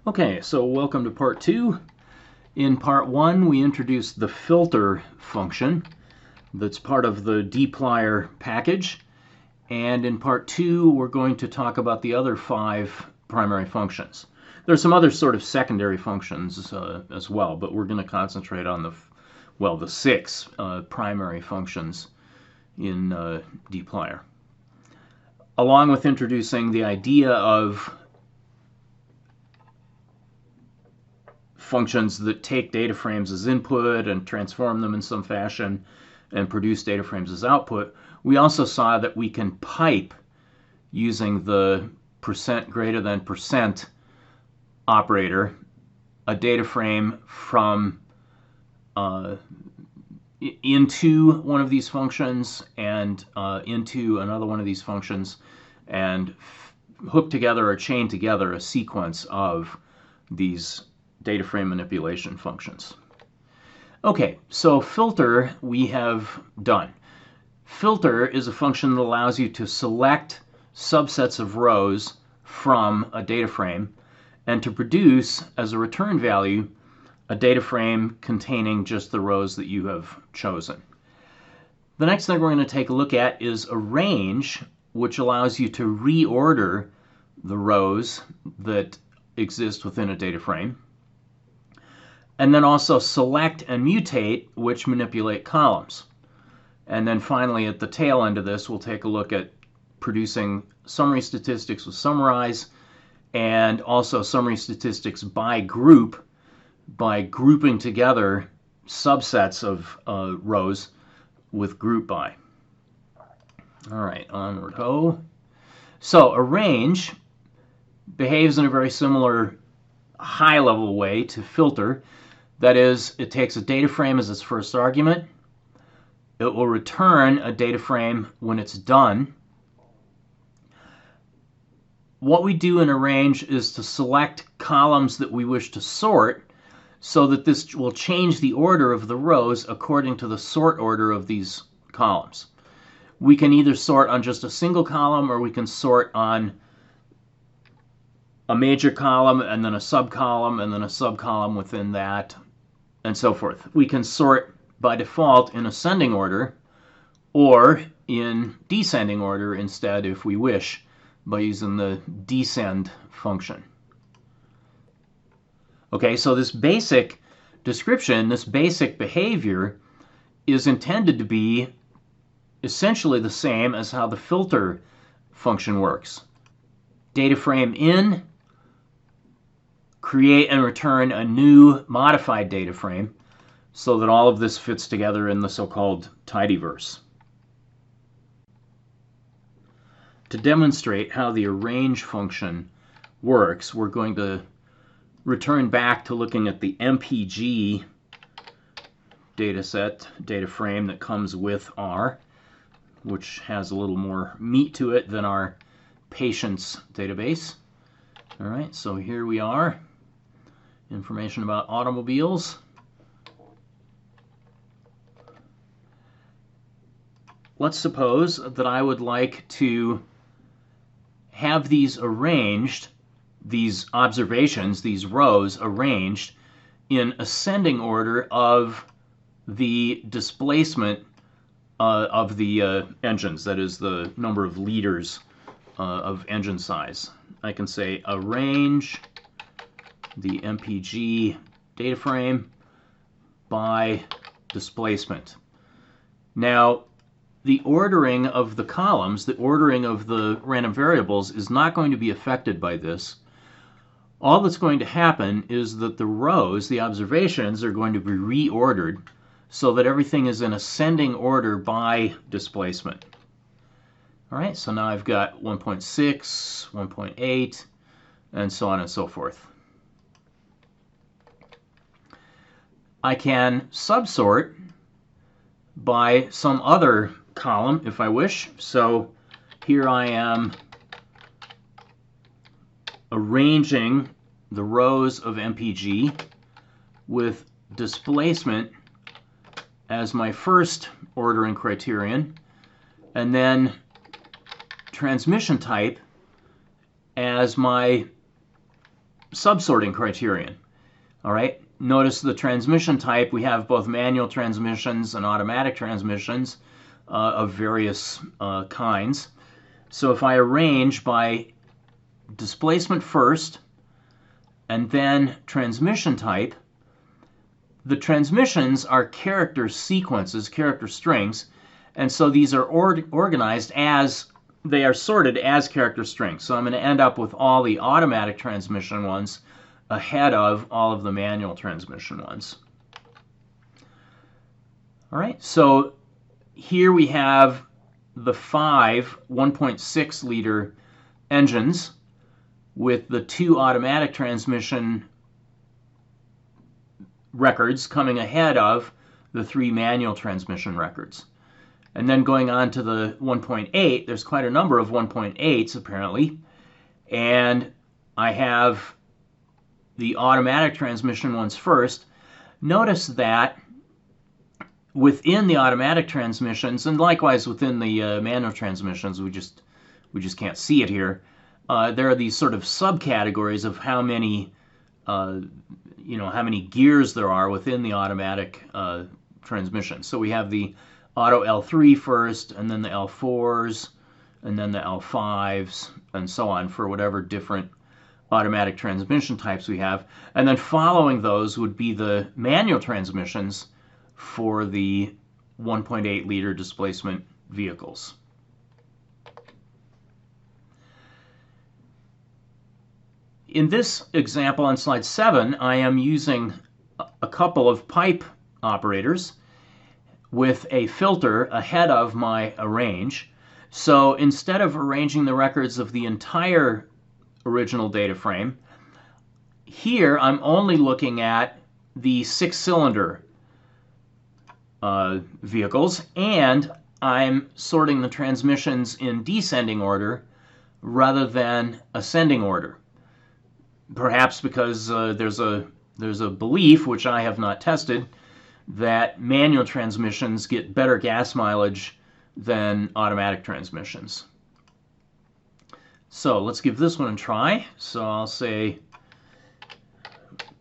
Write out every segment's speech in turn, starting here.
Okay, so welcome to part 2. In part 1, we introduced the filter function that's part of the dplyr package. And in part 2, we're going to talk about the other 5 primary functions. There's some other sort of secondary functions as well, but we're going to concentrate on the 6 primary functions in dplyr. Along with introducing the idea of functions that take data frames as input and transform them in some fashion and produce data frames as output, we also saw that we can pipe using the %> operator a data frame from into one of these functions and into another one of these functions and hook together or chain together a sequence of these data frame manipulation functions. Okay, so filter we have done. Filter is a function that allows you to select subsets of rows from a data frame and to produce as a return value a data frame containing just the rows that you have chosen. The next thing we're going to take a look at is arrange, which allows you to reorder the rows that exist within a data frame. And then also select and mutate, which manipulate columns. And then finally, at the tail end of this, we'll take a look at producing summary statistics with summarize and also summary statistics by group by grouping together subsets of rows with group by. All right, onward ho. So arrange behaves in a very similar high-level way to filter. That is, it takes a data frame as its first argument. It will return a data frame when it's done. What we do in arrange is to select columns that we wish to sort so that this will change the order of the rows according to the sort order of these columns. We can either sort on just a single column or we can sort on a major column and then a subcolumn and then a subcolumn within that and so forth. We can sort by default in ascending order or in descending order instead if we wish by using the descend function. Okay, so this basic description, this basic behavior is intended to be essentially the same as how the filter function works. Data frame in, create and return a new modified data frame so that all of this fits together in the so-called tidyverse. To demonstrate how the arrange function works, we're going to return back to looking at the MPG data frame that comes with R, which has a little more meat to it than our patients database. All right, so here we are. Information about automobiles. Let's suppose that I would like to have these arranged, these observations, these rows arranged in ascending order of the displacement of the engines, that is the number of liters of engine size. I can say arrange the MPG data frame by displacement. Now, the ordering of the columns, the ordering of the random variables is not going to be affected by this. All that's going to happen is that the rows, the observations, are going to be reordered so that everything is in ascending order by displacement. All right, so now I've got 1.6, 1.8, and so on and so forth. I can subsort by some other column if I wish. So here I am arranging the rows of MPG with displacement as my first ordering criterion, and then transmission type as my subsorting criterion. All right, notice the transmission type. We have both manual transmissions and automatic transmissions of various kinds. So if I arrange by displacement first and then transmission type, the transmissions are character sequences, character strings, and so these are organized as, they are sorted as character strings. So I'm going to end up with all the automatic transmission ones ahead of all of the manual transmission ones. All right, so here we have the 5 1.6 liter engines with the 2 automatic transmission records coming ahead of the 3 manual transmission records. And then going on to the 1.8, there's quite a number of 1.8s apparently, and I have the automatic transmission ones first. Notice that within the automatic transmissions, and likewise within the manual transmissions, we just can't see it here, there are these sort of subcategories of how many how many gears there are within the automatic transmission. So we have the auto L3 first, and then the L4s, and then the L5s, and so on for whatever different automatic transmission types we have. And then following those would be the manual transmissions for the 1.8 liter displacement vehicles. In this example on slide 7, I am using a couple of pipe operators with a filter ahead of my arrange. So instead of arranging the records of the entire original data frame, here I'm only looking at the 6-cylinder vehicles, and I'm sorting the transmissions in descending order rather than ascending order. Perhaps because there's a belief, which I have not tested, that manual transmissions get better gas mileage than automatic transmissions. So let's give this one a try. So I'll say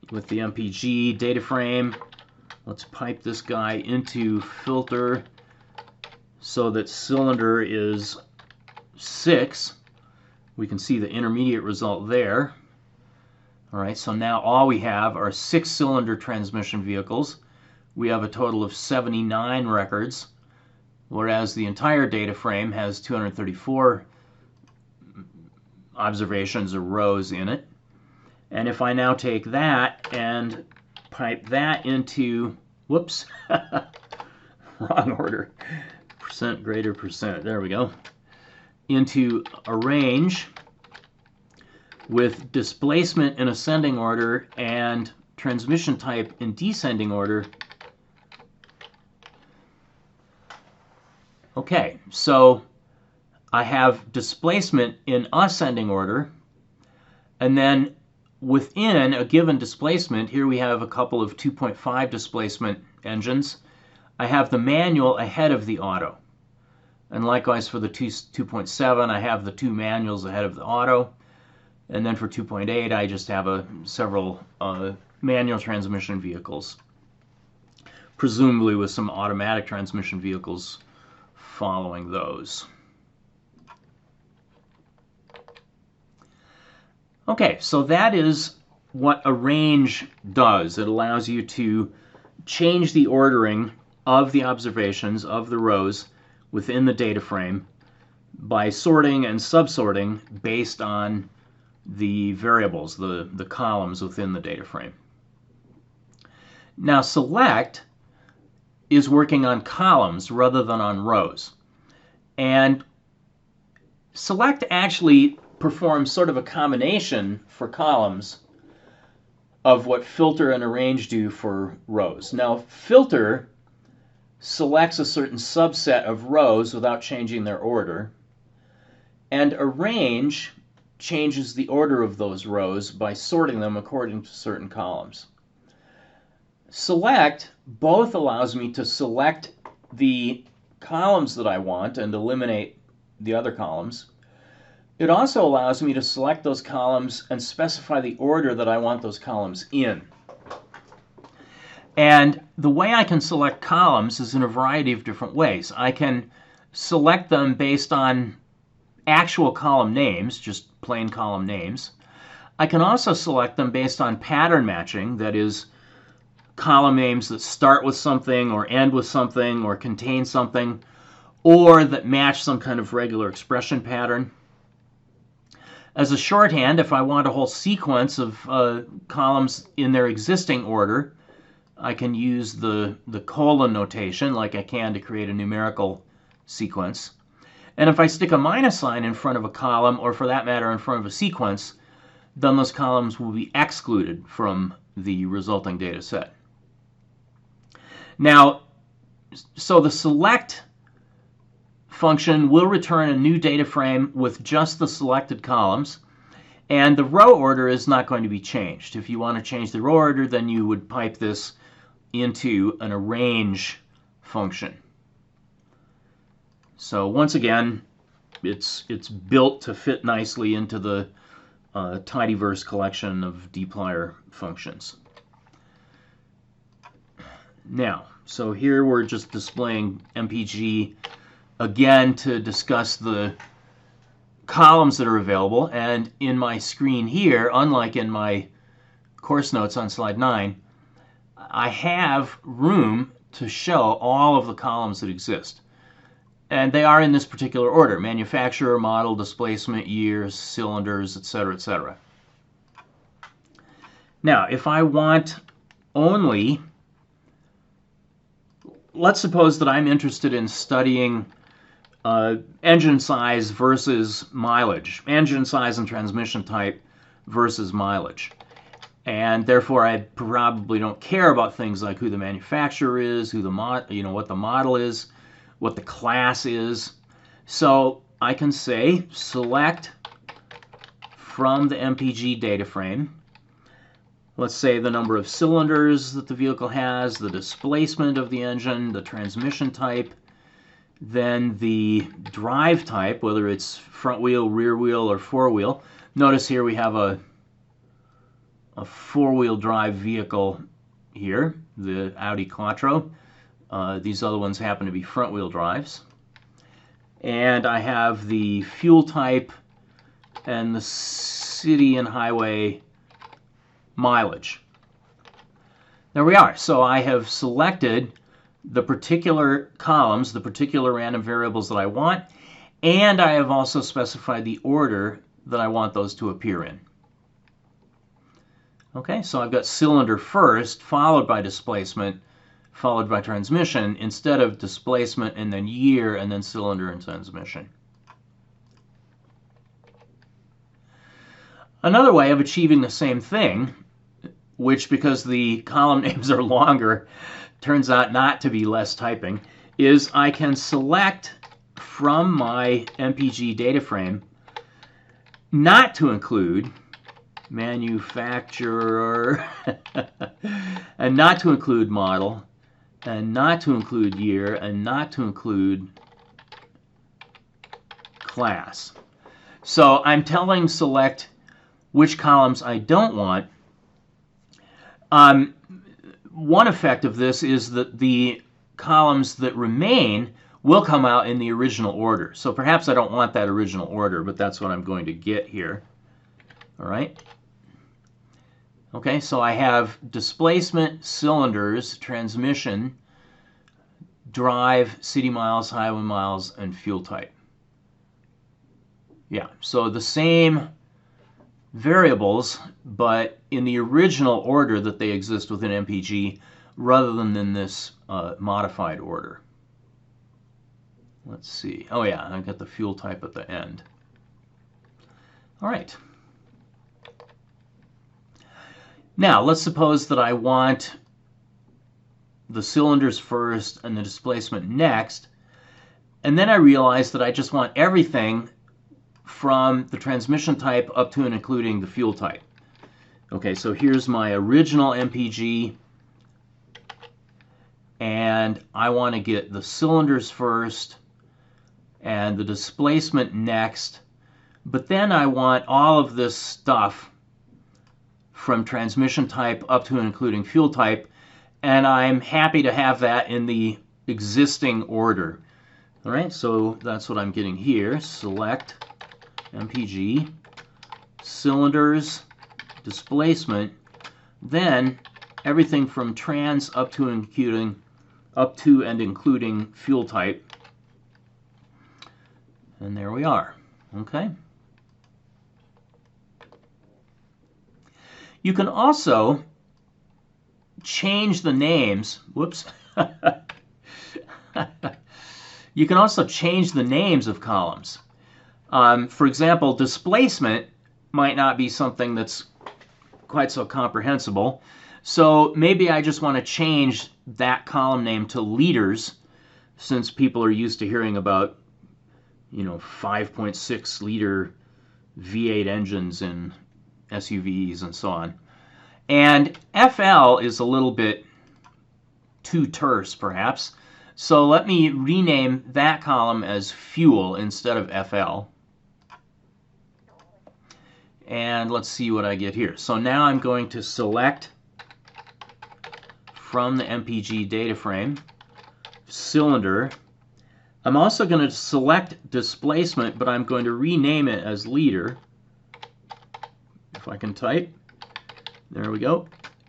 with the MPG data frame, let's pipe this guy into filter so that cylinder is 6. We can see the intermediate result there. All right, so now all we have are 6-cylinder transmission vehicles. We have a total of 79 records, whereas the entire data frame has 234 observations or rows in it. And if I now take that and pipe that into, whoops, wrong order, percent greater percent, there we go, into arrange with displacement in ascending order and transmission type in descending order. Okay, so I have displacement in ascending order, and then within a given displacement, here we have a couple of 2.5 displacement engines, I have the manual ahead of the auto. And likewise for the 2.7, I have the 2 manuals ahead of the auto. And then for 2.8, I just have several manual transmission vehicles, presumably with some automatic transmission vehicles following those. Okay, so that is what arrange does. It allows you to change the ordering of the observations of the rows within the data frame by sorting and subsorting based on the variables, the columns within the data frame. Now select is working on columns rather than on rows. And select actually performs sort of a combination for columns of what filter and arrange do for rows. Now filter selects a certain subset of rows without changing their order, and arrange changes the order of those rows by sorting them according to certain columns. Select both allows me to select the columns that I want and eliminate the other columns, it also allows me to select those columns and specify the order that I want those columns in. And the way I can select columns is in a variety of different ways. I can select them based on actual column names, just plain column names. I can also select them based on pattern matching, that is, column names that start with something or end with something or contain something, or that match some kind of regular expression pattern. As a shorthand, if I want a whole sequence of columns in their existing order, I can use the colon notation like I can to create a numerical sequence. And if I stick a minus sign in front of a column, or for that matter in front of a sequence, then those columns will be excluded from the resulting data set. Now, so the select function will return a new data frame with just the selected columns, and the row order is not going to be changed. If you want to change the row order, then you would pipe this into an arrange function. So once again, it's built to fit nicely into the tidyverse collection of dplyr functions. Now, so here we're just displaying MPG again to discuss the columns that are available. And in my screen here, unlike in my course notes on slide 9, I have room to show all of the columns that exist. And they are in this particular order: manufacturer, model, displacement, years, cylinders, etc., etc. Now, if I want only, let's suppose that I'm interested in studying engine size versus mileage, engine size and transmission type versus mileage. And therefore, I probably don't care about things like who the manufacturer is, who the what the model is, what the class is. So I can say select from the MPG data frame, let's say the number of cylinders that the vehicle has, the displacement of the engine, the transmission type, then the drive type, whether it's front wheel, rear wheel, or four wheel. Notice here we have a four-wheel drive vehicle here, the Audi Quattro. These other ones happen to be front-wheel drives. And I have the fuel type and the city and highway mileage. There we are. So I have selected the particular columns, the particular random variables that I want, and I have also specified the order that I want those to appear in. Okay, so I've got cylinder first, followed by displacement, followed by transmission, instead of displacement and then year and then cylinder and transmission. Another way of achieving the same thing, which because the column names are longer, turns out not to be less typing, is I can select from my MPG data frame not to include manufacturer and not to include model and not to include year and not to include class. So I'm telling select which columns I don't want. One effect of this is that the columns that remain will come out in the original order. So perhaps I don't want that original order, but that's what I'm going to get here. All right. Okay, so I have displacement, cylinders, transmission, drive, city miles, highway miles, and fuel type. Yeah, so the same variables, but in the original order that they exist within MPG, rather than in this modified order. Let's see. Oh yeah, I got the fuel type at the end. All right. Now, let's suppose that I want the cylinders first and the displacement next, and then I realize that I just want everything from the transmission type up to and including the fuel type. Okay, so here's my original MPG, and I want to get the cylinders first and the displacement next But then I want all of this stuff from transmission type up to and including fuel type, and I'm happy to have that in the existing order. All right, so that's what I'm getting here. Select MPG, cylinders, displacement, then everything from trans up to and including fuel type. And there we are. Okay. You can also change the names. Whoops. You can also change the names of columns. For example, displacement might not be something that's quite so comprehensible. So maybe I just want to change that column name to liters, since people are used to hearing about, 5.6 liter V8 engines in SUVs and so on. And FL is a little bit too terse, perhaps. So let me rename that column as fuel instead of FL. And let's see what I get here. So now I'm going to select from the MPG data frame cylinder. I'm also going to select displacement, but I'm going to rename it as liter. If I can type. There we go.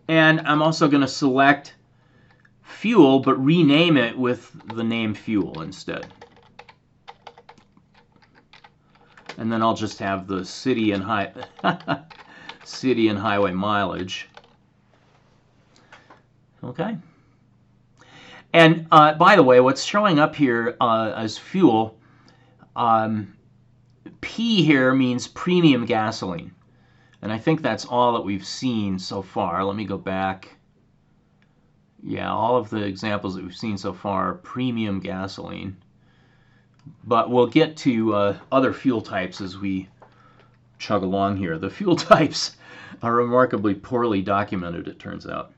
And I'm also going to select fuel, but rename it with the name fuel instead. And then I'll just have the city and highway mileage. Okay. And by the way, what's showing up here as fuel, P here means premium gasoline. And I think that's all that we've seen so far. Let me go back. Yeah, all of the examples that we've seen so far are premium gasoline. But we'll get to other fuel types as we chug along here. The fuel types are remarkably poorly documented, it turns out.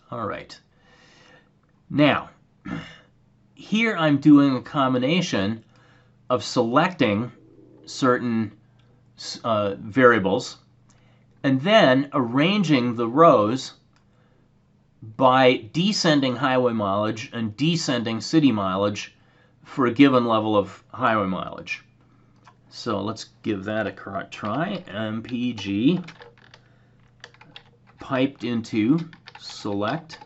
All right. Now, here I'm doing a combination of selecting certain variables and then arranging the rows by descending highway mileage and descending city mileage for a given level of highway mileage. So let's give that a try. MPG piped into select,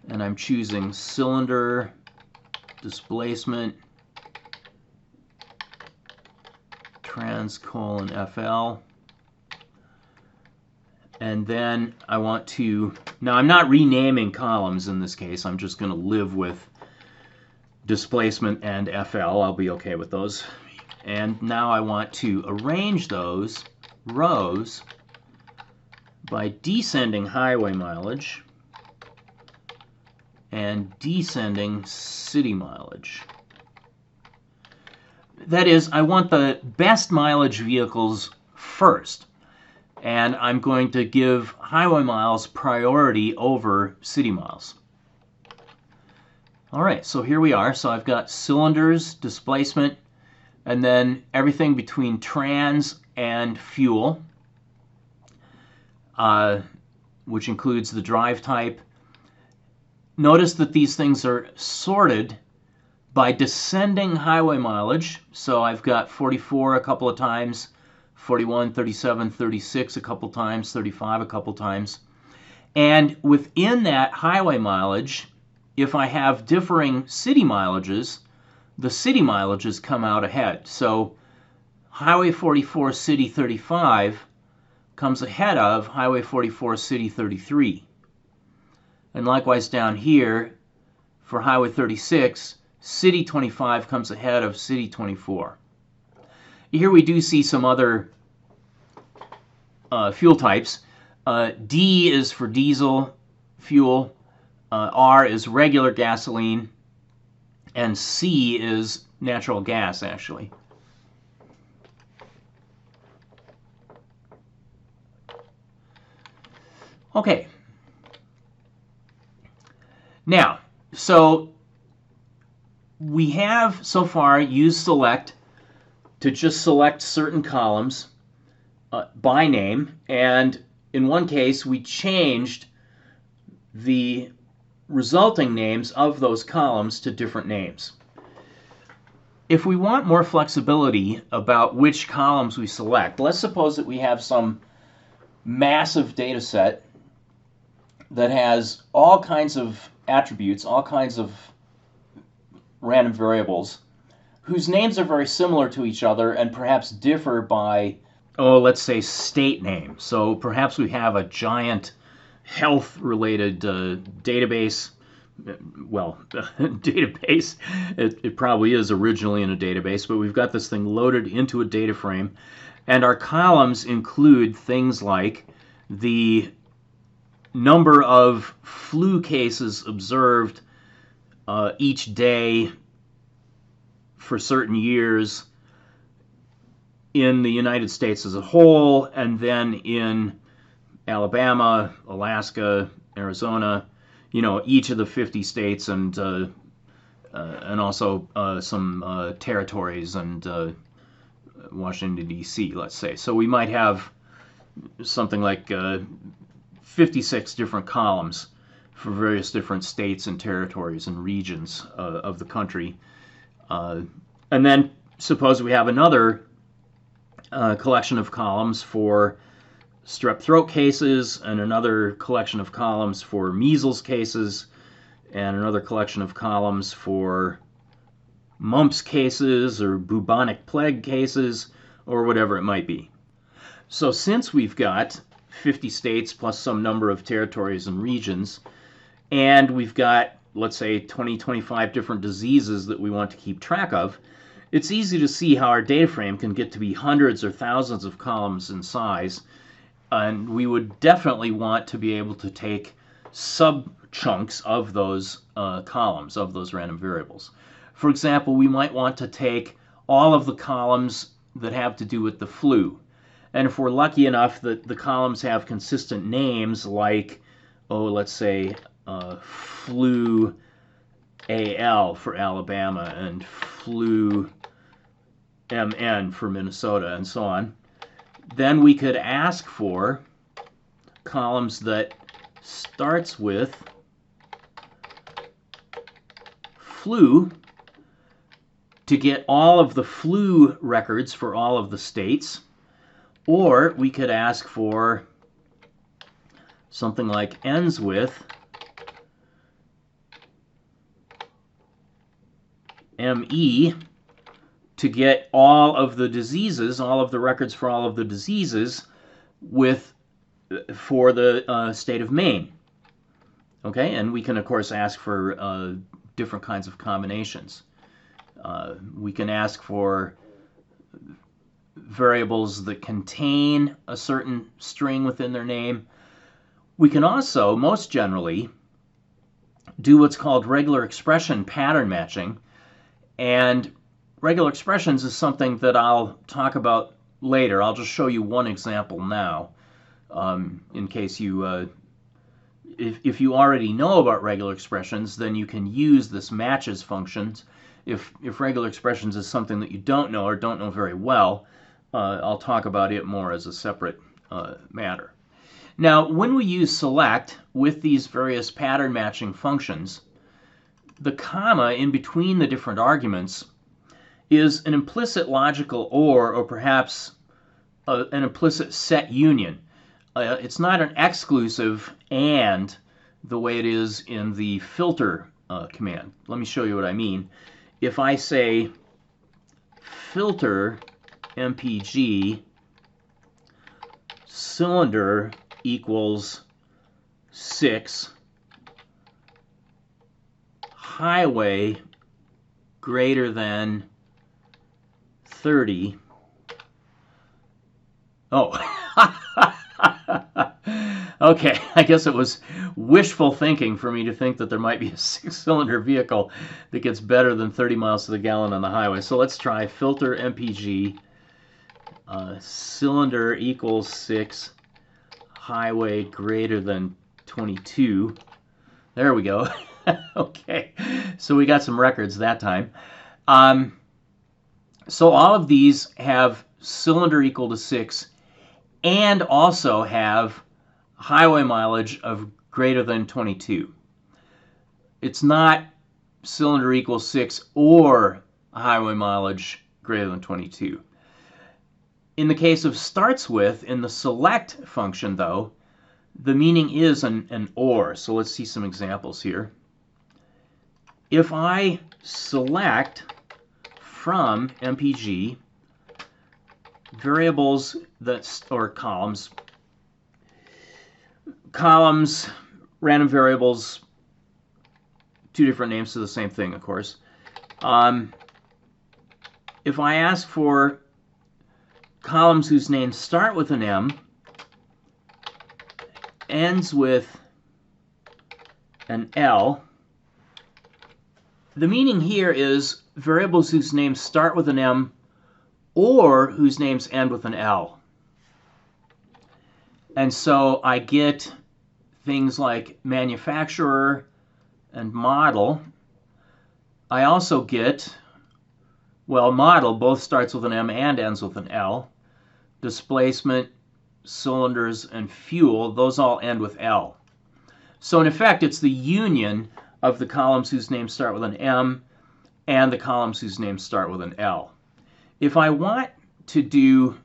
and I'm choosing cylinder, displacement, trans:/FL. And then I want to, now I'm not renaming columns in this case, I'm just going to live with displacement and FL. I'll be okay with those. And now I want to arrange those rows by descending highway mileage and descending city mileage. That is, I want the best mileage vehicles first. And I'm going to give highway miles priority over city miles. All right, so here we are. So I've got cylinders, displacement, and then everything between trans and fuel, which includes the drive type. Notice that these things are sorted by descending highway mileage. So I've got 44 a couple of times, 41, 37, 36 a couple times, 35 a couple times. And within that highway mileage, if I have differing city mileages, the city mileages come out ahead. So Highway 44 City 35 comes ahead of Highway 44 City 33. And likewise down here, for Highway 36, City 25 comes ahead of City 24. Here we do see some other fuel types. D is for diesel fuel, R is regular gasoline, and C is natural gas, actually. Okay. Now, so we have so far used select to just select certain columns by name, and in one case we changed the resulting names of those columns to different names. If we want more flexibility about which columns we select, let's suppose that we have some massive data set that has all kinds of attributes, all kinds of random variables, whose names are very similar to each other and perhaps differ by, let's say state name. So perhaps we have a giant health-related database. Well, database, it probably is originally in a database, but we've got this thing loaded into a data frame, and our columns include things like the number of flu cases observed each day for certain years in the United States as a whole, and then in Alabama, Alaska, Arizona, each of the 50 states, and also some territories and Washington, D.C., let's say. So we might have something like 56 different columns for various different states and territories and regions of the country. And then suppose we have another collection of columns for strep throat cases, and another collection of columns for measles cases, and another collection of columns for mumps cases or bubonic plague cases, or whatever it might be. So since we've got 50 states plus some number of territories and regions, and we've got, let's say, 20-25 different diseases that we want to keep track of, it's easy to see how our data frame can get to be hundreds or thousands of columns in size, and we would definitely want to be able to take sub-chunks of those columns, of those random variables. For example, we might want to take all of the columns that have to do with the flu. And if we're lucky enough that the columns have consistent names like, let's say, flu AL for Alabama and flu MN for Minnesota and so on, then we could ask for columns that starts with flu to get all of the flu records for all of the states, or we could ask for something like ends with ME to get all of the diseases, all of the records for all of the diseases for the state of Maine. Okay, and we can of course ask for different kinds of combinations. We can ask for variables that contain a certain string within their name. We can also, most generally, do what's called regular expression pattern matching. And regular expressions is something that I'll talk about later. I'll just show you one example now, in case you, if you already know about regular expressions, then you can use this matches functions. If regular expressions is something that you don't know or don't know very well, I'll talk about it more as a separate matter. Now, when we use select with these various pattern matching functions, the comma in between the different arguments is an implicit logical or perhaps an implicit set union. It's not an exclusive and the way it is in the filter command. Let me show you what I mean. If I say filter MPG cylinder equals 6, highway greater than 30. Okay, I guess it was wishful thinking for me to think that there might be a 6-cylinder vehicle that gets better than 30 miles to the gallon on the highway. So let's try filter MPG cylinder equals 6, highway greater than 22. There we go. Okay, so we got some records that time. So all of these have cylinder equal to 6 and also have highway mileage of greater than 22. It's not cylinder equals 6 or highway mileage greater than 22. In the case of starts with, in the select function though, the meaning is an or. So let's see some examples here. If I select from MPG variables or columns, random variables, two different names to the same thing, of course. If I ask for columns whose names start with an M, ends with an L, the meaning here is variables whose names start with an M or whose names end with an L. And so I get things like manufacturer and model. I also get, well, model both starts with an M and ends with an L. Displacement, cylinders, and fuel, those all end with L. So in effect, it's the union of the columns whose names start with an M and the columns whose names start with an L. If I want to do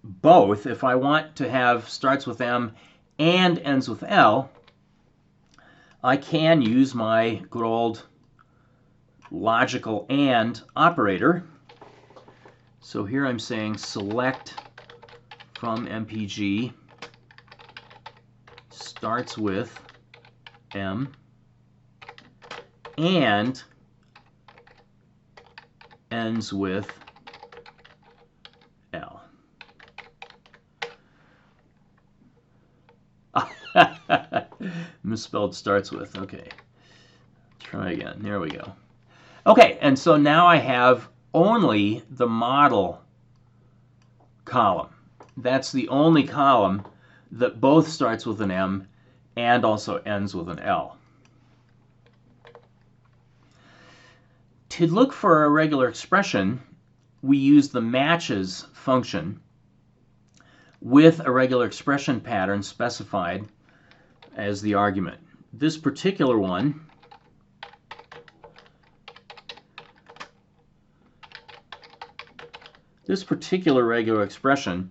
both, if I want to have starts with M and ends with L, I can use my good old logical AND operator. So here I'm saying select from MPG starts with M and ends with L. Misspelled starts with. Okay. Try again. There we go. Okay, and so now I have only the model column. That's the only column that both starts with an M and also ends with an L. To look for a regular expression, we use the matches function with a regular expression pattern specified as the argument. This particular one regular expression,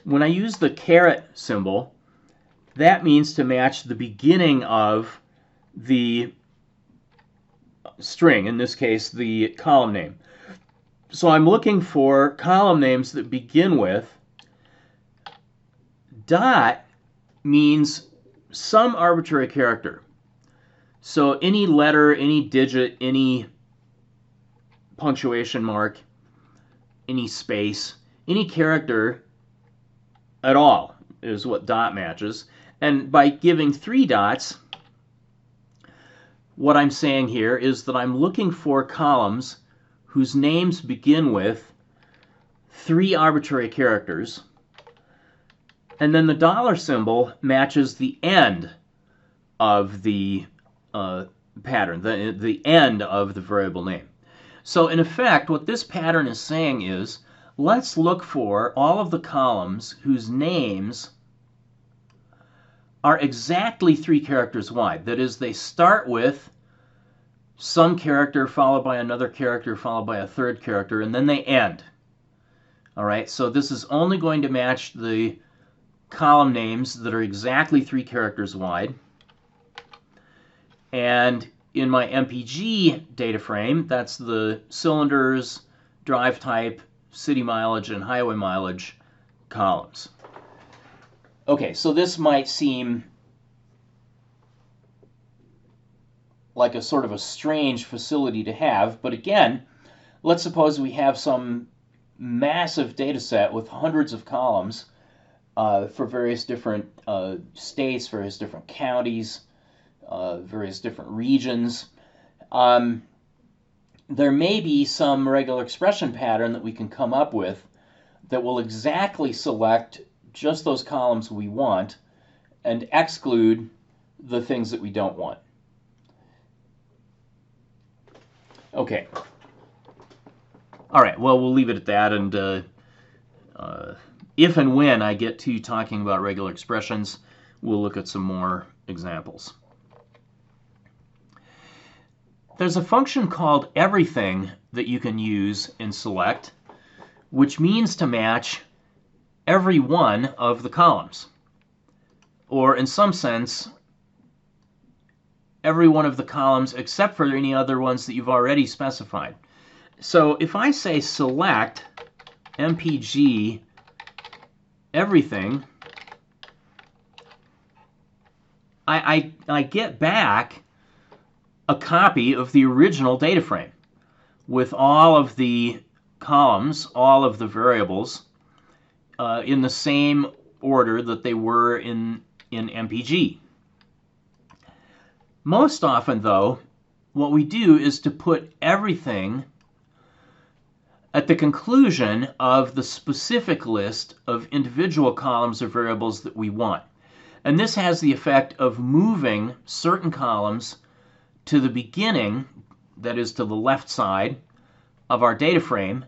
when I use the caret symbol, that means to match the beginning of the string, in this case the column name. So I'm looking for column names that begin with dot means some arbitrary character. So any letter, any digit, any punctuation mark, any space, any character at all is what dot matches. And by giving 3 dots, what I'm saying here is that I'm looking for columns whose names begin with 3 arbitrary characters, and then the dollar symbol matches the end of the pattern, the end of the variable name. So in effect, what this pattern is saying is, let's look for all of the columns whose names are exactly 3 characters wide. That is, they start with some character followed by another character followed by a third character, and then they end. All right, so this is only going to match the column names that are exactly 3 characters wide. And in my MPG data frame, that's the cylinders, drive type, city mileage, and highway mileage columns. Okay, so this might seem like a sort of a strange facility to have, but again, let's suppose we have some massive data set with hundreds of columns for various different states, various different counties, various different regions. There may be some regular expression pattern that we can come up with that will exactly select just those columns we want and exclude the things that we don't want. Okay. All right, well, we'll leave it at that, and if and when I get to talking about regular expressions, we'll look at some more examples. There's a function called everything that you can use in select, which means to match every one of the columns, or in some sense, every one of the columns except for any other ones that you've already specified. So if I say select MPG everything, I get back a copy of the original data frame with all of the columns, all of the variables, in the same order that they were in MPG. Most often, though, what we do is to put everything at the conclusion of the specific list of individual columns or variables that we want. And this has the effect of moving certain columns to the beginning, that is to the left side, of our data frame,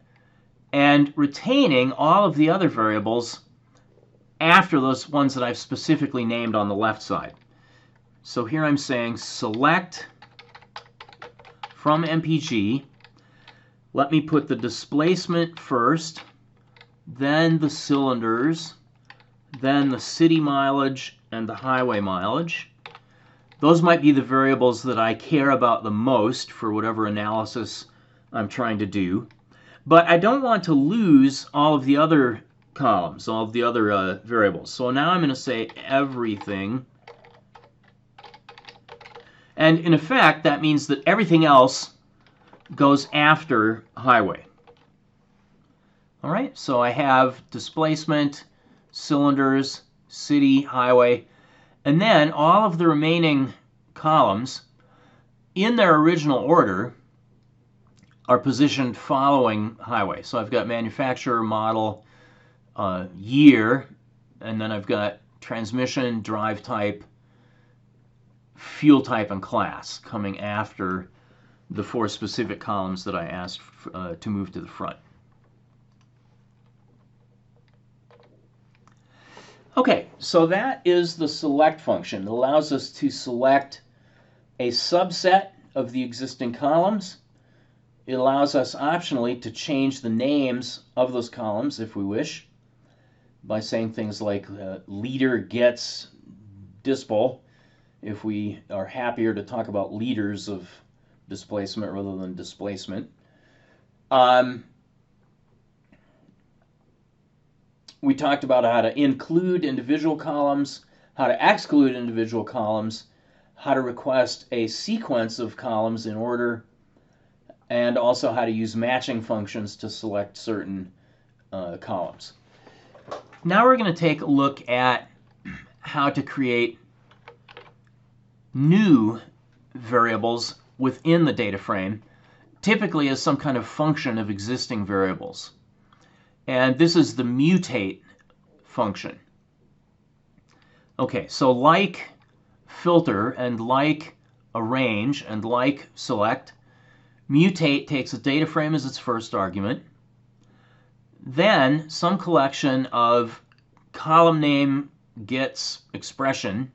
and retaining all of the other variables after those ones that I've specifically named on the left side. So here I'm saying select from MPG. Let me put the displacement first, then the cylinders, then the city mileage and the highway mileage. Those might be the variables that I care about the most for whatever analysis I'm trying to do. But I don't want to lose all of the other columns, all of the other variables. So now I'm going to say everything. And in effect, that means that everything else goes after highway. All right, so I have displacement, cylinders, city, highway, and then all of the remaining columns in their original order are positioned following highway. So I've got manufacturer, model, year, and then I've got transmission, drive type, fuel type, and class coming after the four specific columns that I asked to move to the front. Okay, so that is the select function. It allows us to select a subset of the existing columns. It allows us optionally to change the names of those columns if we wish by saying things like liter gets dispel if we are happier to talk about liters of displacement rather than displacement. We talked about how to include individual columns, how to exclude individual columns, how to request a sequence of columns in order, and also how to use matching functions to select certain columns. Now we're going to take a look at how to create new variables within the data frame, typically as some kind of function of existing variables. And this is the mutate function. Okay, so like filter and like arrange and like select, mutate takes a data frame as its first argument, then some collection of column name gets expression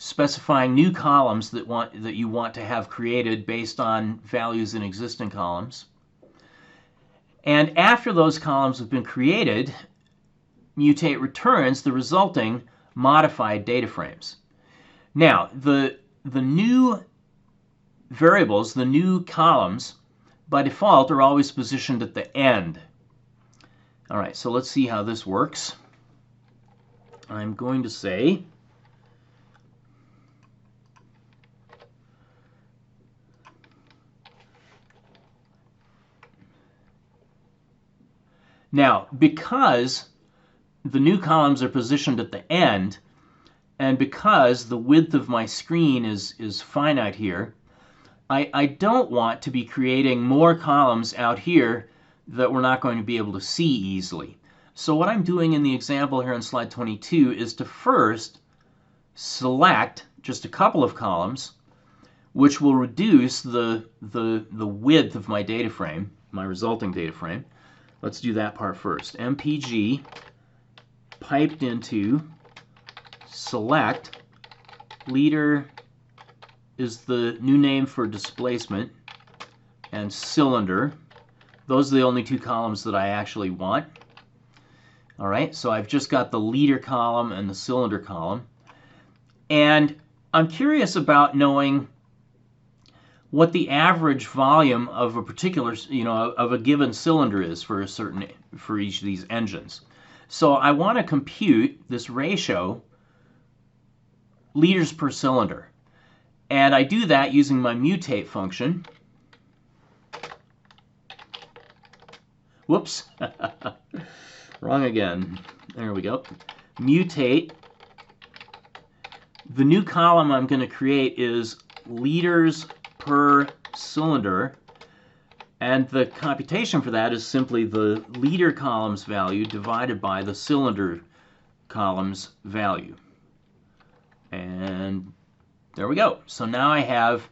specifying new columns that you want to have created based on values in existing columns. And after those columns have been created, mutate returns the resulting modified data frames. Now, the new variables, the new columns, by default are always positioned at the end. All right, so let's see how this works. I'm going to say now, because the new columns are positioned at the end, and because the width of my screen is finite here, I don't want to be creating more columns out here that we're not going to be able to see easily. So what I'm doing in the example here on slide 22 is to first select just a couple of columns, which will reduce the width of my data frame. my resulting data frame. Let's do that part first. MPG piped into select. Liter is the new name for displacement, and cylinder. Those are the only two columns that I actually want. All right, so I've just got the liter column and the cylinder column. And I'm curious about knowing what the average volume of a particular, of a given cylinder is for each of these engines. So I want to compute this ratio, liters per cylinder. And I do that using my mutate function. Whoops. Wrong again. There we go. Mutate. The new column I'm going to create is liters per cylinder, and the computation for that is simply the liter column's value divided by the cylinder column's value. And there we go. So now I have,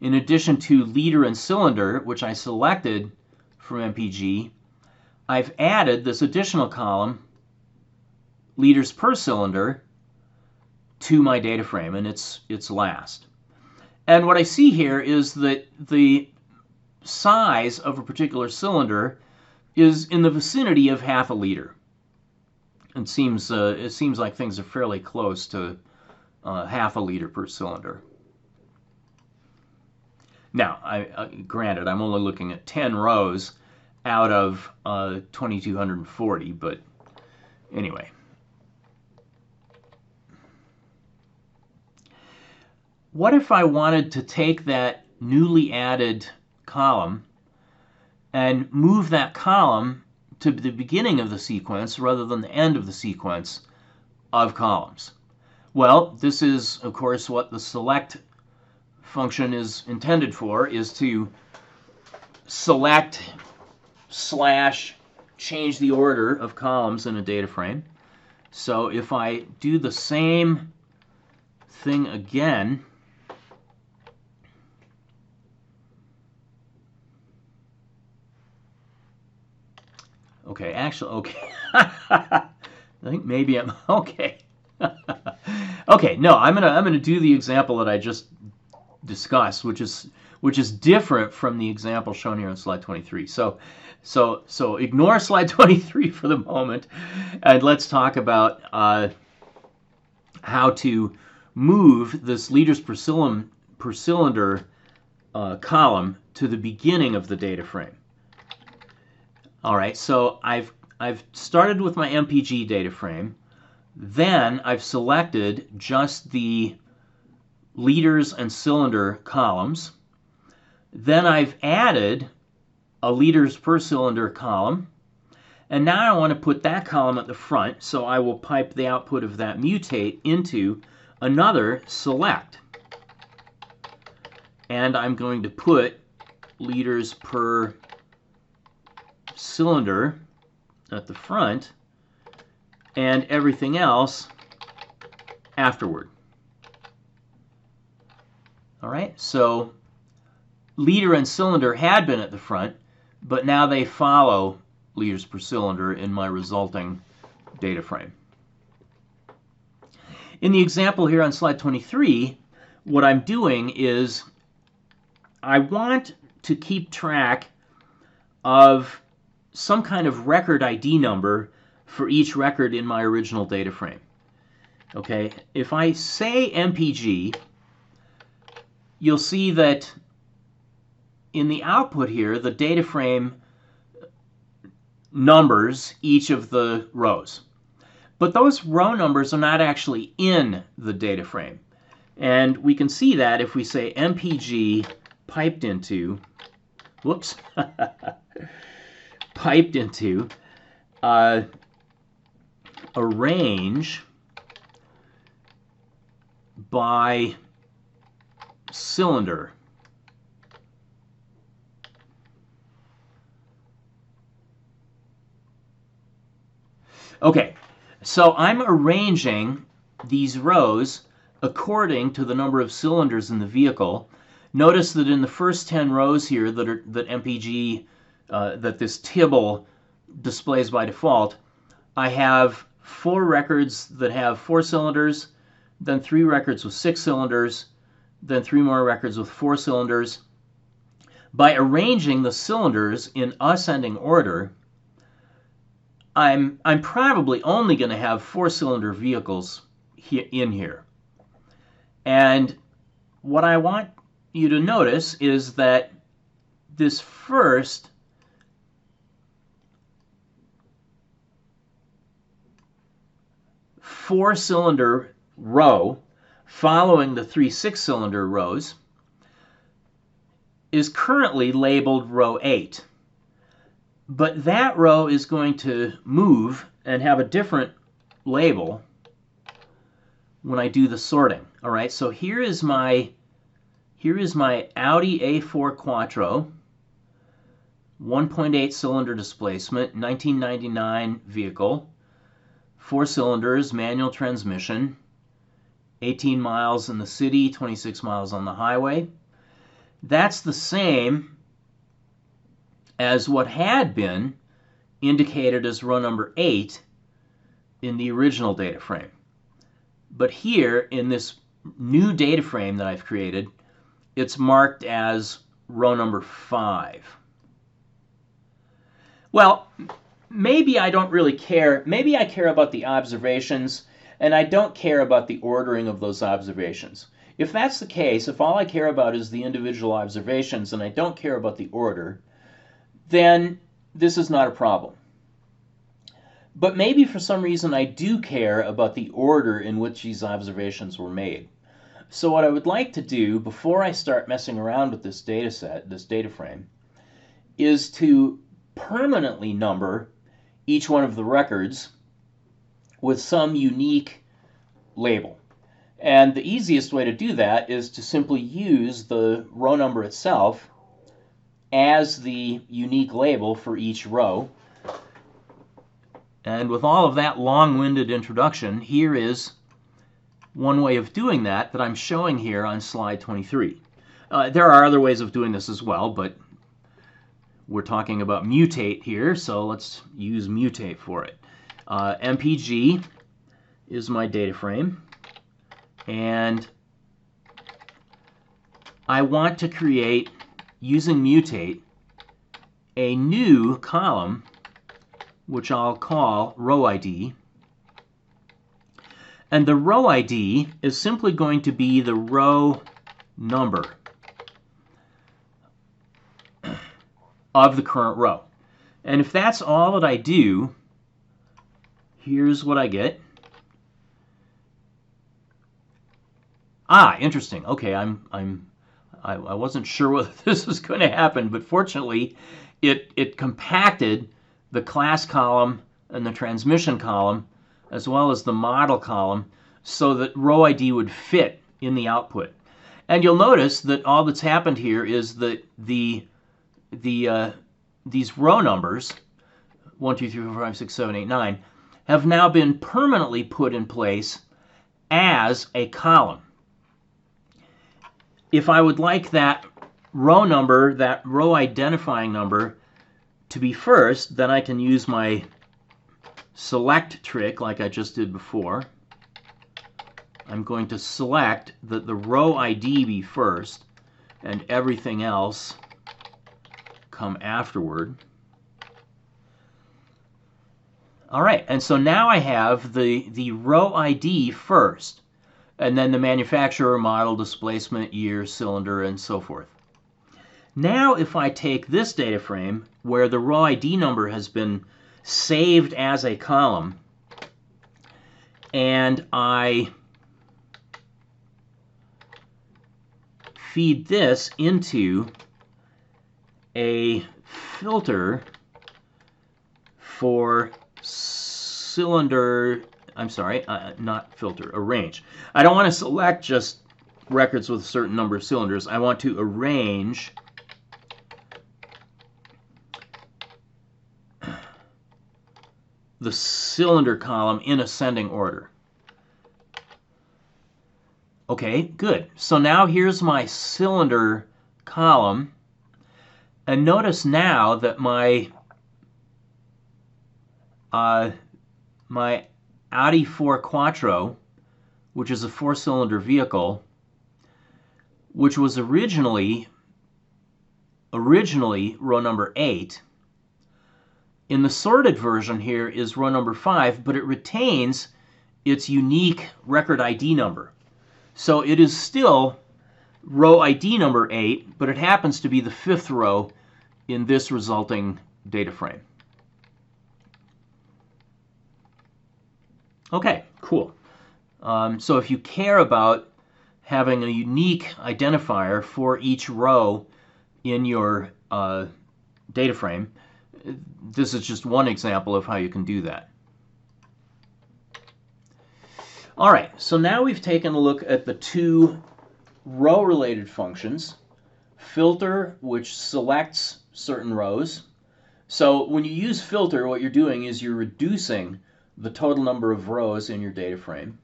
in addition to liter and cylinder, which I selected from MPG, I've added this additional column, liters per cylinder, to my data frame, and it's last. And what I see here is that the size of a particular cylinder is in the vicinity of half a liter. It seems like things are fairly close to half a liter per cylinder. Now, granted, I'm only looking at 10 rows out of 2,240, but anyway. What if I wanted to take that newly added column and move that column to the beginning of the sequence rather than the end of the sequence of columns? Well, this is, of course, what the select function is intended for, is to select / change the order of columns in a data frame. So if I do the same thing again, okay, actually, okay. I think maybe I'm okay. Okay, no, I'm gonna do the example that I just discussed, which is different from the example shown here on slide 23. So ignore slide 23 for the moment, and let's talk about how to move this liters per cylinder column to the beginning of the data frame. All right, so I've started with my MPG data frame. Then I've selected just the liters and cylinder columns. Then I've added a liters per cylinder column. And now I want to put that column at the front, so I will pipe the output of that mutate into another select. And I'm going to put liters per cylinder at the front and everything else afterward. All right, so liter and cylinder had been at the front, but now they follow liters per cylinder in my resulting data frame. In the example here on slide 23, what I'm doing is I want to keep track of some kind of record ID number for each record in my original data frame. Okay, if I say MPG, you'll see that in the output here, the data frame numbers each of the rows. But those row numbers are not actually in the data frame. And we can see that if we say MPG piped into, whoops, piped into arrange by cylinder. Okay, so I'm arranging these rows according to the number of cylinders in the vehicle. Notice that in the first 10 rows here that MPG that this tibble displays by default, I have 4 records that have 4 cylinders, then 3 records with 6 cylinders, then 3 more records with 4 cylinders. By arranging the cylinders in ascending order, I'm probably only going to have 4-cylinder vehicles in here. And what I want you to notice is that this first four-cylinder row following the 3 6-cylinder rows is currently labeled row 8. But that row is going to move and have a different label when I do the sorting. All right, so here is my Audi A4 Quattro, 1.8 cylinder displacement, 1999 vehicle, 4 cylinders, manual transmission, 18 miles in the city, 26 miles on the highway. That's the same as what had been indicated as row number 8 in the original data frame. But here in this new data frame that I've created, it's marked as row number 5. Well, maybe I don't really care. Maybe I care about the observations, and I don't care about the ordering of those observations. If that's the case, if all I care about is the individual observations and I don't care about the order, then this is not a problem. But maybe for some reason I do care about the order in which these observations were made. So what I would like to do before I start messing around with this data set, this data frame, is to permanently number each one of the records with some unique label. And the easiest way to do that is to simply use the row number itself as the unique label for each row. And with all of that long-winded introduction, here is one way of doing that I'm showing here on slide 23. There are other ways of doing this as well, but we're talking about mutate here, so let's use mutate for it. MPG is my data frame, and I want to create, using mutate, a new column which I'll call row ID. And the row ID is simply going to be the row number of the current row. And if that's all that I do, here's what I get. Interesting. Okay, I wasn't sure whether this was going to happen, but fortunately it compacted the class column and the transmission column as well as the model column so that row ID would fit in the output. And you'll notice that all that's happened here is that these row numbers, 1, 2, 3, 4, 5, 6, 7, 8, 9, have now been permanently put in place as a column. If I would like that row number, that row identifying number, to be first, then I can use my select trick like I just did before. I'm going to select that the row ID be first and everything else come afterward. All right, and so now I have the row ID first, and then the manufacturer, model, displacement, year, cylinder, and so forth. Now if I take this data frame where the row ID number has been saved as a column, and I feed this into a filter for cylinder, not filter, arrange. I don't want to select just records with a certain number of cylinders. I want to arrange the cylinder column in ascending order. Okay, good. So now here's my cylinder column, And notice now that my Audi 4 Quattro, which is a 4-cylinder vehicle, which was originally row number 8, in the sorted version here is row number 5, but it retains its unique record ID number. So it is still row ID number 8, but it happens to be the 5th row in this resulting data frame. Okay, cool. So if you care about having a unique identifier for each row in your data frame, this is just one example of how you can do that. All right, so now we've taken a look at the two row-related functions, filter, which selects certain rows. So when you use filter, what you're doing is you're reducing the total number of rows in your data frame.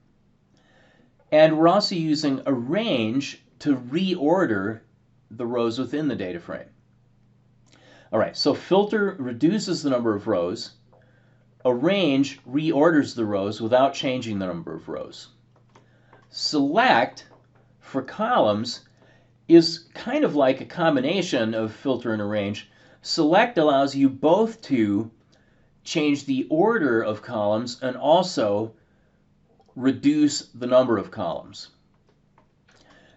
And we're also using arrange to reorder the rows within the data frame. All right, so filter reduces the number of rows. Arrange reorders the rows without changing the number of rows. Select for columns is kind of like a combination of filter and arrange. Select allows you both to change the order of columns and also reduce the number of columns.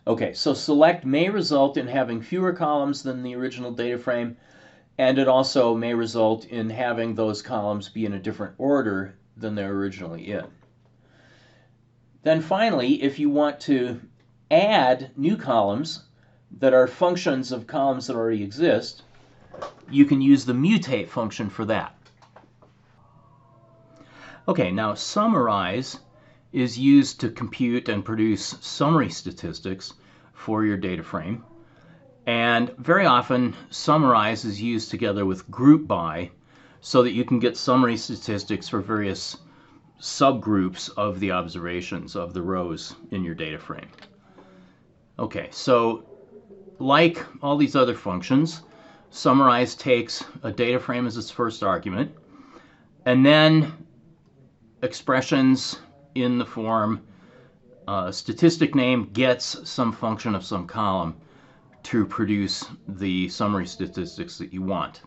Okay, so select may result in having fewer columns than the original data frame, and it also may result in having those columns be in a different order than they're originally in. Then finally, if you want to add new columns that are functions of columns that already exist, you can use the mutate function for that. Okay, now summarize is used to compute and produce summary statistics for your data frame. And very often, summarize is used together with group by so that you can get summary statistics for various subgroups of the observations of the rows in your data frame. Okay, so like all these other functions, summarize takes a data frame as its first argument, and then expressions in the form statistic name gets some function of some column to produce the summary statistics that you want.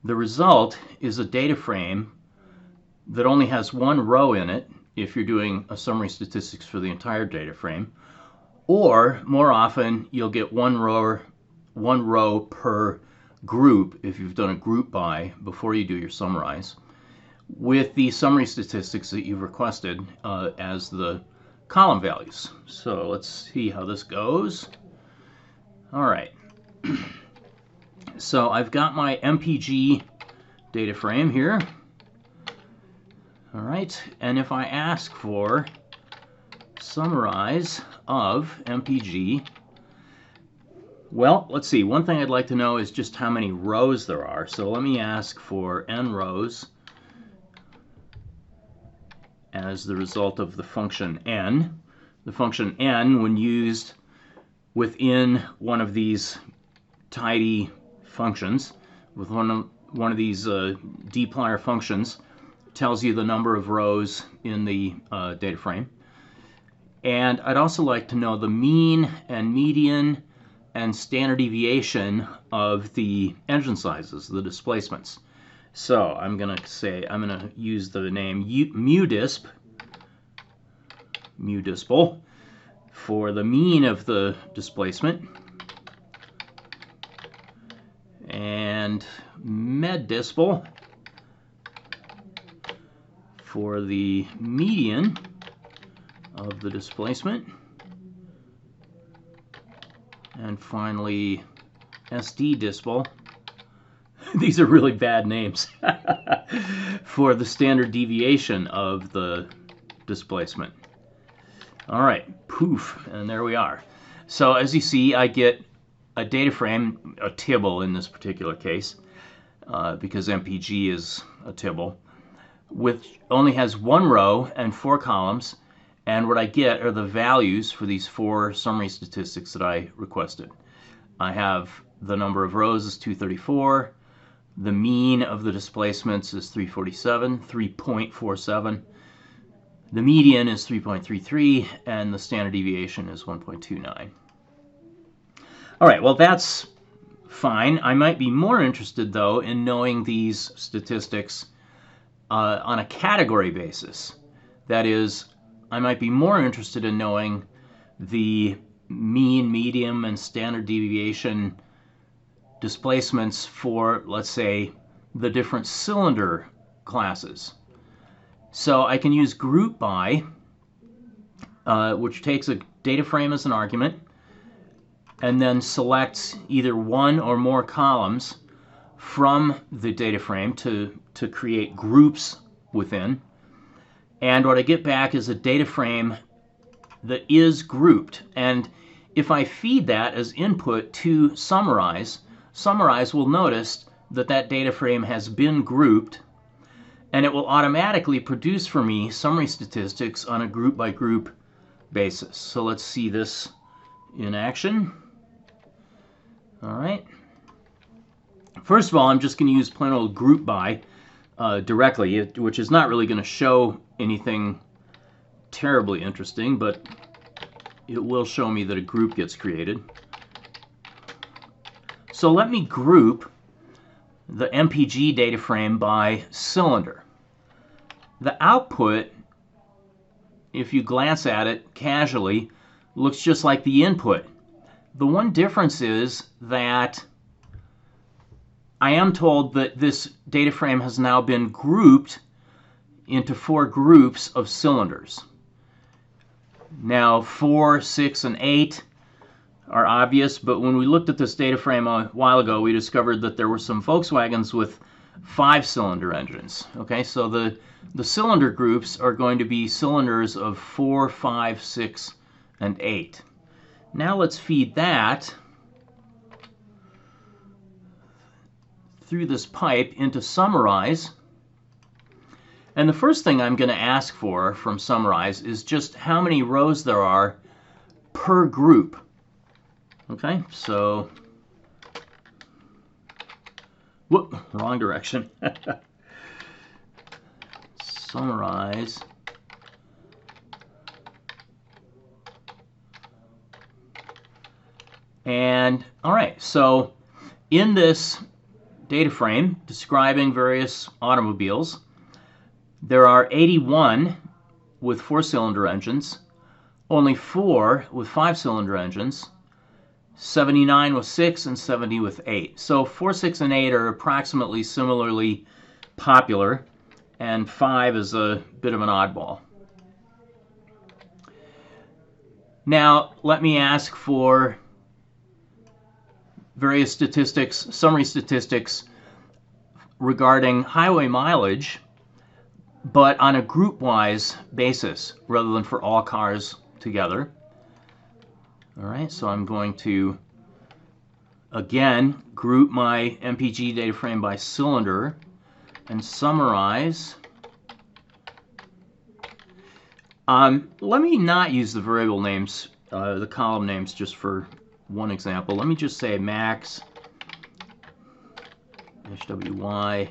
The result is a data frame that only has one row in it if you're doing a summary statistics for the entire data frame, or more often you'll get one row per group if you've done a group by before you do your summarize, with the summary statistics that you've requested as the column values. So let's see how this goes. All right. So I've got my MPG data frame here. All right, and if I ask for summarize of MPG, well, let's see. One thing I'd like to know is just how many rows there are. So let me ask for n rows as the result of the function n. The function n, when used within one of these tidy functions, with one of these dplyr functions, tells you the number of rows in the data frame. And I'd also like to know the mean and median and standard deviation of the engine sizes, the displacements. So I'm going to use the name mudispl for the mean of the displacement, and meddispl for the median of the displacement, and finally SDdispl, these are really bad names, for the standard deviation of the displacement. All right, poof, and there we are. So as you see, I get a data frame, a tibble in this particular case, because MPG is a tibble, which only has one row and 4 columns, and what I get are the values for these 4 summary statistics that I requested. I have the number of rows is 234. The mean of the displacements is 3.47. The median is 3.33, and the standard deviation is 1.29. All right, well, that's fine. I might be more interested, though, in knowing these statistics on a category basis. That is, I might be more interested in knowing the mean, median, and standard deviation displacements for, let's say, the different cylinder classes. So I can use group by, which takes a data frame as an argument, and then selects either one or more columns from the data frame to create groups within. And what I get back is a data frame that is grouped. And if I feed that as input to summarize, summarize will notice that that data frame has been grouped, and it will automatically produce for me summary statistics on a group by group basis. So let's see this in action. All right. First of all, I'm just going to use plain old group by directly, which is not really going to show anything terribly interesting, but it will show me that a group gets created. So let me group the MPG data frame by cylinder. The output, if you glance at it casually, looks just like the input. The one difference is that I am told that this data frame has now been grouped into 4 groups of cylinders. Now 4, 6, and 8 are obvious, but when we looked at this data frame a while ago, we discovered that there were some Volkswagens with 5-cylinder engines. Okay, so the cylinder groups are going to be cylinders of 4, 5, 6, and 8. Now let's feed that through this pipe into summarize. And the first thing I'm going to ask for from summarize is just how many rows there are per group. Okay, so, whoop, wrong direction. Summarize. And, all right, so in this data frame describing various automobiles, there are 81 with 4-cylinder engines, only 4 with 5-cylinder engines, 79 with 6, and 70 with 8. So 4, 6, and 8 are approximately similarly popular, and 5 is a bit of an oddball. Now let me ask for various statistics, summary statistics regarding highway mileage, but on a group-wise basis rather than for all cars together. All right, so I'm going to, again, group my MPG data frame by cylinder and summarize. Let me not use the variable names, the column names, just for one example. Let me just say max HWY,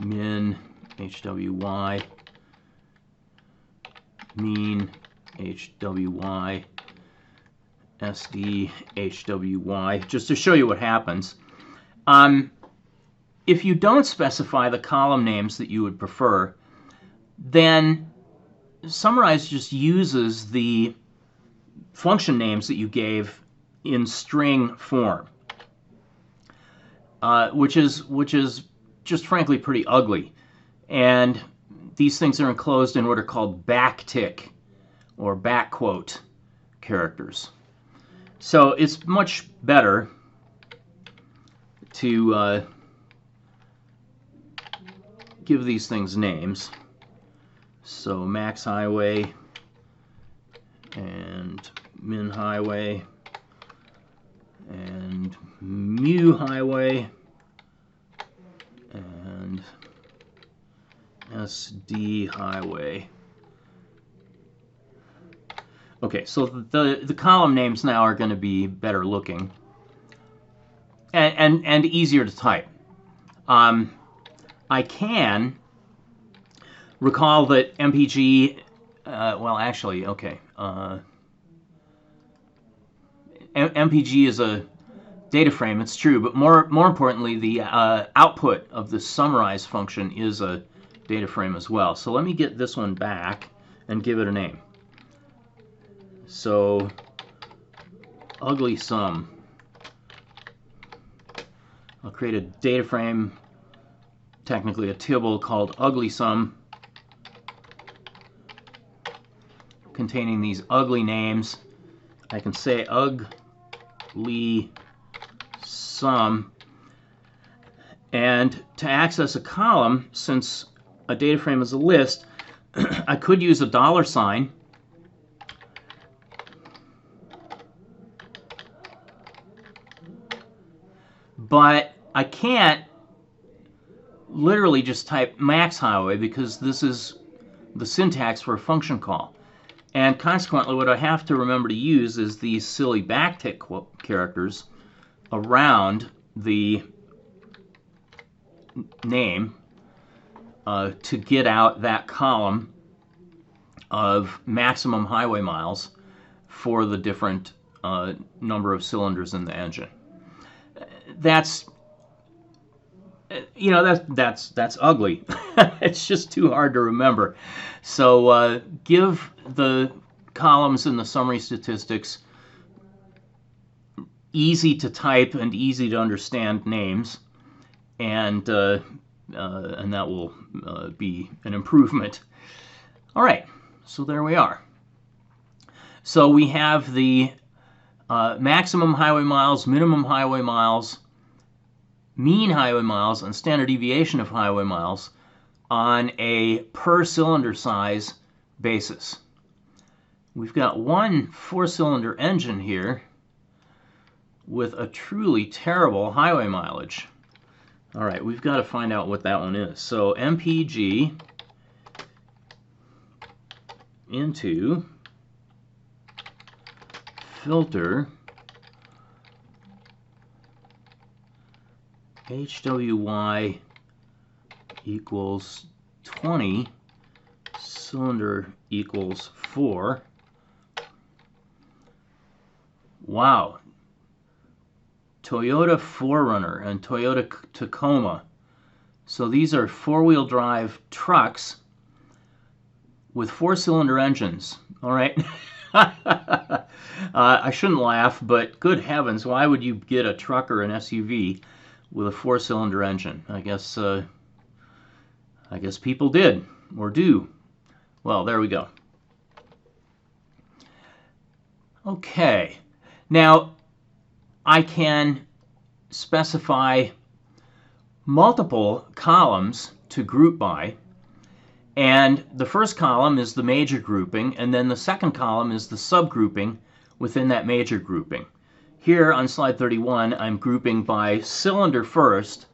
min HWY, mean HWY, SD HWY, just to show you what happens. If you don't specify the column names that you would prefer, then Summarize just uses the function names that you gave in string form, which is just frankly pretty ugly. And these things are enclosed in what are called backtick or backquote characters. So it's much better to give these things names. So max highway and min highway and mu highway and SD highway. Okay, so the column names now are going to be better looking. and easier to type. I can recall that MPG, well, actually, okay. MPG is a data frame, it's true, but more importantly, the output of the summarize function is a data frame as well. So let me get this one back and give it a name. So, ugly sum. I'll create a data frame, technically a tibble, called ugly sum, containing these ugly names. I can say ugly sum, and to access a column, since a data frame is a list, I could use a $sign, but I can't literally just type max highway because this is the syntax for a function call. And consequently, what I have to remember to use is these silly backtick characters around the name to get out that column of maximum highway miles for the different number of cylinders in the engine. That's, you know, that's ugly. It's just too hard to remember. So give the columns in the summary statistics easy to type and easy to understand names, and that will be an improvement. All right, so there we are. So we have the maximum highway miles, minimum highway miles, mean highway miles, and standard deviation of highway miles on a per cylinder size basis. We've got one 4-cylinder engine here with a truly terrible highway mileage. All right, we've got to find out what that one is. So MPG into filter HWY equals 20, cylinder equals 4. Wow. Toyota 4Runner and Toyota Tacoma. So these are four-wheel drive trucks with 4-cylinder engines. All right. I shouldn't laugh, but good heavens, why would you get a truck or an SUV with a 4-cylinder engine? I guess people did or do. Well, there we go. Okay. Now, I can specify multiple columns to group by, and the first column is the major grouping, and then the second column is the subgrouping within that major grouping. Here on slide 31, I'm grouping by cylinder first,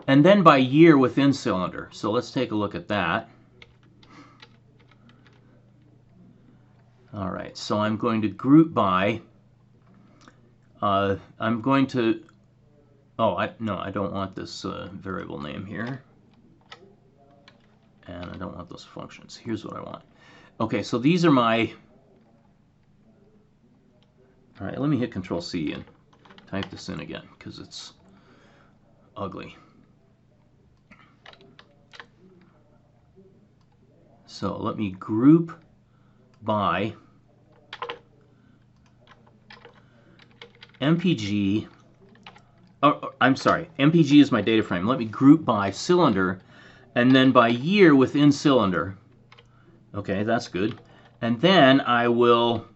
and then by year within cylinder. So let's take a look at that. All right, so I'm going to group by, I'm going to, no, I don't want this variable name here. And I don't want those functions. Here's what I want. Okay, so these are my, all right, let me hit Control-C and type this in again because it's ugly. So let me group by MPG, I'm sorry, MPG is my data frame. Let me group by cylinder and then by year within cylinder. Okay, that's good. And then I will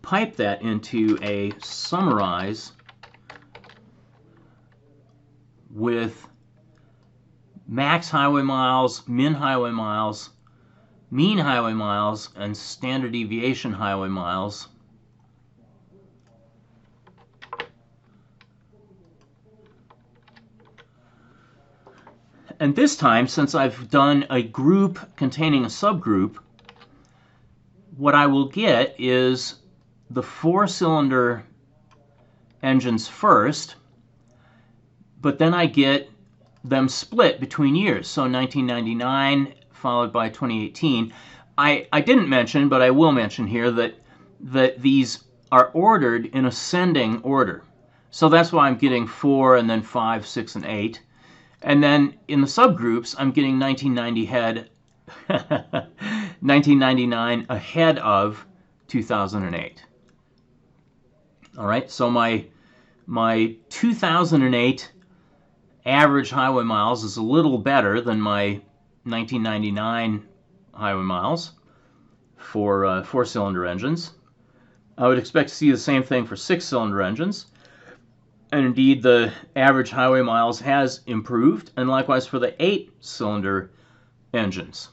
pipe that into a summarize with max highway miles, min highway miles, mean highway miles, and standard deviation highway miles. And this time, since I've done a group containing a subgroup, what I will get is the 4-cylinder engines first, but then I get them split between years. So 1999 followed by 2018. I didn't mention, but I will mention here that these are ordered in ascending order. So that's why I'm getting 4 and then 5, 6, and 8. And then in the subgroups, I'm getting 1999 ahead of 2008. All right, so my 2008 average highway miles is a little better than my 1999 highway miles for four-cylinder engines. I would expect to see the same thing for six-cylinder engines. And indeed, the average highway miles has improved, and likewise for the eight-cylinder engines.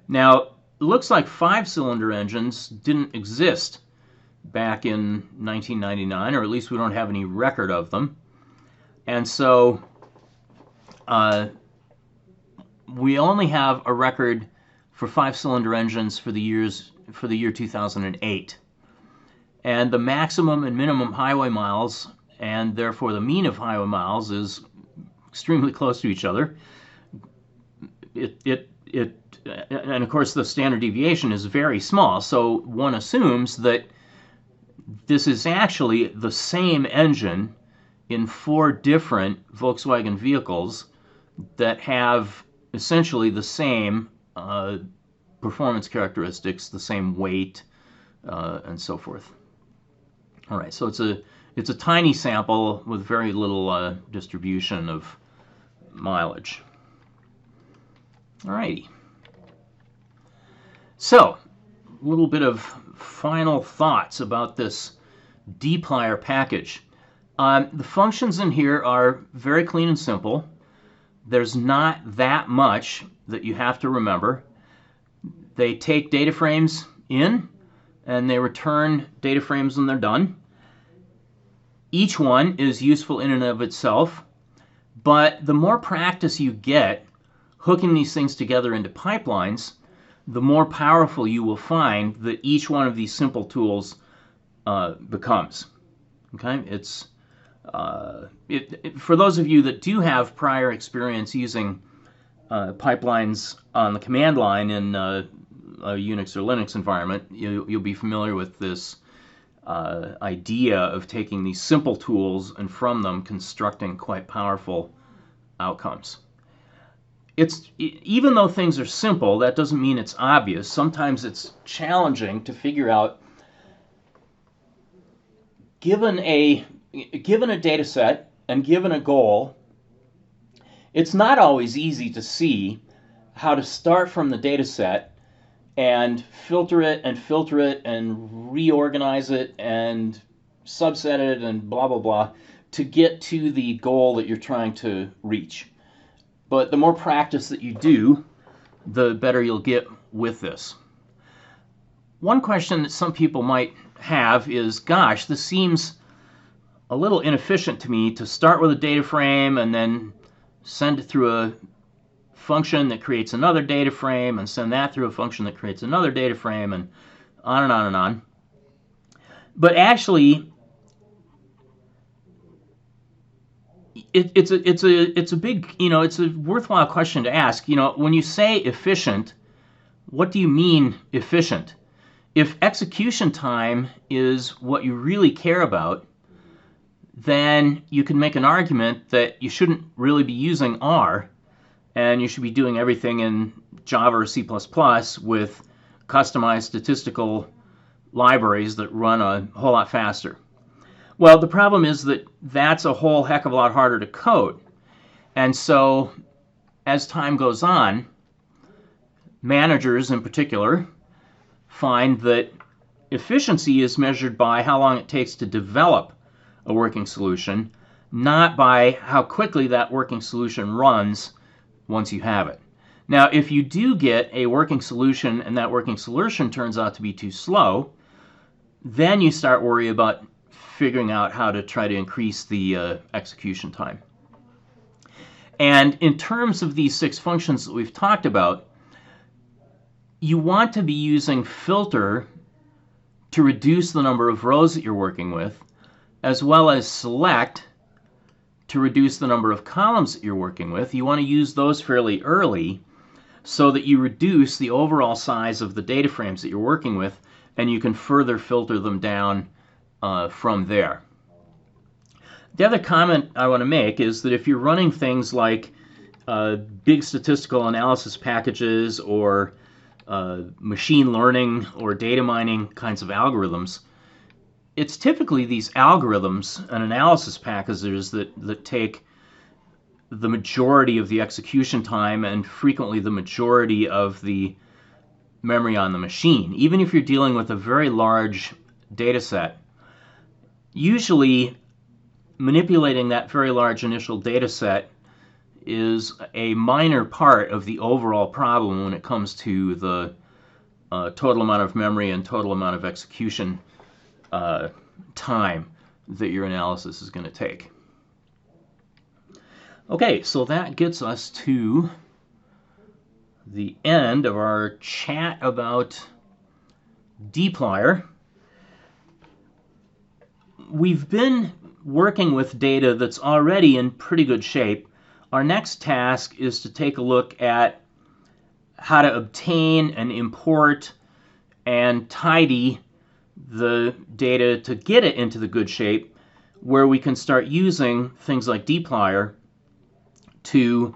Now, it looks like five-cylinder engines didn't exist back in 1999, or at least we don't have any record of them. And so we only have a record for five-cylinder engines for the year 2008. And the maximum and minimum highway miles, and therefore the mean of highway miles, is extremely close to each other. And of course the standard deviation is very small, so one assumes that this is actually the same engine in 4 different Volkswagen vehicles that have essentially the same performance characteristics, the same weight, and so forth. All right, so it's a tiny sample with very little distribution of mileage. All righty. So, a little bit of final thoughts about this dplyr package. The functions in here are very clean and simple. There's not that much that you have to remember. They take data frames in, and they return data frames when they're done. Each one is useful in and of itself, but the more practice you get hooking these things together into pipelines, the more powerful you will find that each one of these simple tools becomes. Okay, it's for those of you that do have prior experience using pipelines on the command line in a Unix or Linux environment, you'll be familiar with this idea of taking these simple tools and from them constructing quite powerful outcomes. Even though things are simple, that doesn't mean it's obvious. Sometimes it's challenging to figure out, given a data set and given a goal, it's not always easy to see how to start from the data set and filter it and reorganize it and subset it and blah, blah, blah to get to the goal that you're trying to reach. But the more practice that you do, the better you'll get with this. One question that some people might have is, gosh, this seems a little inefficient to me to start with a data frame and then send it through a function that creates another data frame and send that through a function that creates another data frame and on and on and on. But actually, it's a big, it's a worthwhile question to ask. When you say efficient, what do you mean efficient? If execution time is what you really care about, then you can make an argument that you shouldn't really be using R, and you should be doing everything in Java or C++ with customized statistical libraries that run a whole lot faster. Well, the problem is that that's a whole heck of a lot harder to code. And so, as time goes on, managers in particular find that efficiency is measured by how long it takes to develop a working solution, not by how quickly that working solution runs once you have it. Now, if you do get a working solution and that working solution turns out to be too slow, then you start worrying about figuring out how to try to increase the execution time. And in terms of these 6 functions that we've talked about, you want to be using filter to reduce the number of rows that you're working with, as well as select to reduce the number of columns that you're working with. You want to use those fairly early so that you reduce the overall size of the data frames that you're working with, and you can further filter them down from there. The other comment I want to make is that if you're running things like big statistical analysis packages or machine learning or data mining kinds of algorithms, it's typically these algorithms and analysis packages that take the majority of the execution time and frequently the majority of the memory on the machine. Even if you're dealing with a very large data set, usually manipulating that very large initial data set is a minor part of the overall problem when it comes to the total amount of memory and total amount of execution time that your analysis is going to take. Okay, so that gets us to the end of our chat about dplyr. We've been working with data that's already in pretty good shape. Our next task is to take a look at how to obtain and import and tidy the data to get it into the good shape where we can start using things like dplyr to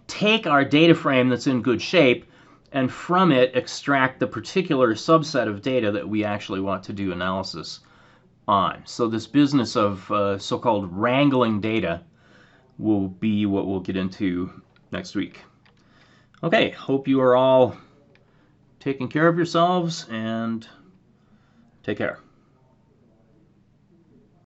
take our data frame that's in good shape and from it extract the particular subset of data that we actually want to do analysis on. So this business of so-called wrangling data will be what we'll get into next week. Okay, hope you are all taking care of yourselves and take care.